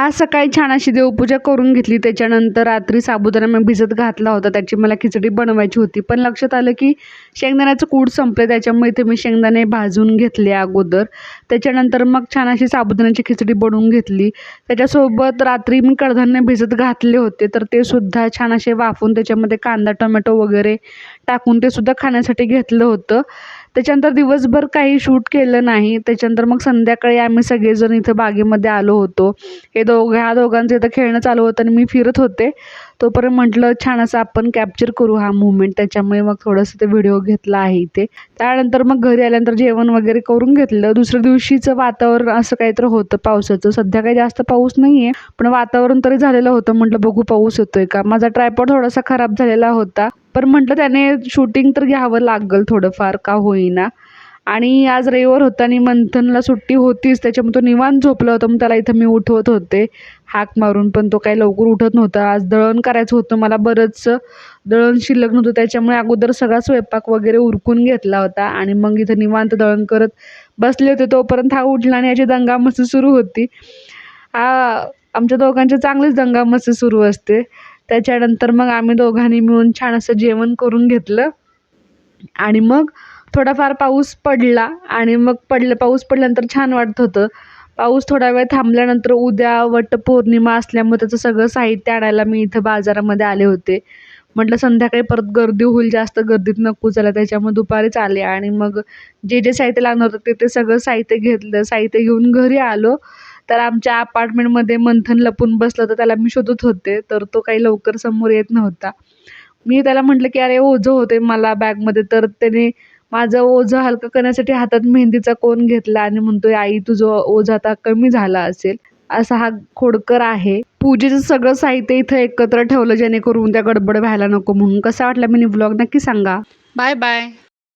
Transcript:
आज सकाळी छान अशी देवपूजा करून घेतली. त्याच्यानंतर रात्री साबुदाणा मी भिजत घातला होता. त्याची मला खिचडी बनवायची होती. पण लक्षात आलं की शेंगदाण्याचं कूट संपलं. त्याच्यामुळे इथे मी शेंगदाणे भाजून घेतले अगोदर. त्याच्यानंतर मग छान अशी साबुदाण्याची खिचडी बनवून घेतली. त्याच्यासोबत रात्री मी कडधान्य भिजत घातले होते, तर ते सुद्धा छान असे वाफवून त्याच्यामध्ये कांदा टोमॅटो वगैरे टाकून ते सुद्धा खाण्यासाठी घेतलं होतं. त्याच्यानंतर दिवसभर काही शूट केलं नाही. त्याच्यानंतर मग संध्याकाळी आम्ही सगळेजण इथं बागेमध्ये आलो होतो. ह्या दोघांचं इथं खेळणं चालू होतं आणि मी फिरत होते. तोपर्यंत म्हटलं छान असं आपण कॅप्चर करू हा मुवमेंट. त्याच्यामुळे मग थोडंसं ते व्हिडिओ घेतला आहे इथे. त्यानंतर मग घरी आल्यानंतर जेवण वगैरे करून घेतलं. दुसऱ्या दिवशीचं वातावरण असं काहीतरी होतं पावसाचं. सध्या काही जास्त पाऊस नाही आहे, पण वातावरण तरी झालेलं होतं. म्हटलं बघू पाऊस येतोय का. माझा ट्रायपॉड थोडासा खराब झालेला होता, पण म्हटलं त्याने शूटिंग तर घ्यावं लागेल थोडंफार का होईना. आणि आज रविवार होता आणि मंथनला सुट्टी होतीच. त्याच्यामुळे तो निवांत झोपला होता. मग त्याला इथं मी उठवत होते हाक मारून, पण तो काही लवकर उठत नव्हता. आज दळण करायचं होतं मला, बरंचसं दळण शिल्लक नव्हतं. त्याच्यामुळे अगोदर सगळा स्वयंपाक वगैरे उरकून घेतला होता आणि मग इथं निवांत दळण करत बसले होते. तोपर्यंत हा उठला आणि याची दंगामस्ती सुरू होती. आमच्या दोघांची चांगलीच दंगामस्ती सुरू असते. त्याच्यानंतर मग आम्ही दोघांनी मिळून छान असं जेवण करून घेतलं आणि मग थोडाफार पाऊस पडला आणि मग पाऊस पडल्यानंतर छान वाटत होतं. पाऊस थोडा वेळ थांबल्यानंतर उद्या वटपौर्णिमा असल्यामुळे त्याचं सगळं साहित्य आणायला मी इथं बाजारामध्ये आले होते. म्हटलं संध्याकाळी परत गर्दी होईल, जास्त गर्दीत नको चला. त्याच्यामुळे दुपारीच आले आणि मग जे साहित्य लागणार होतं ते सगळं साहित्य घेतलं. साहित्य घेऊन घरी आलो तर आमच्या अपार्टमेंटमध्ये मंथन लपून बसलं, तर त्याला मी शोधत होते, तर तो काही लवकर समोर येत नव्हता. मी त्याला म्हटलं की अरे ओझं होते मला बॅगमध्ये, तर त्याने माझं ओझं हलकं करण्यासाठी हातात मेहंदीचा कोन घेतला आणि म्हणतोय आई तुझं ओझं आता कमी झाला असेल. असा हा खोडकर आहे. पूजेचं सगळं साहित्य इथं एकत्र ठेवलं जेणेकरून त्या गडबड व्हायला नको म्हणून. कसा वाटला मिनी व्लॉग नक्की सांगा. Bye bye.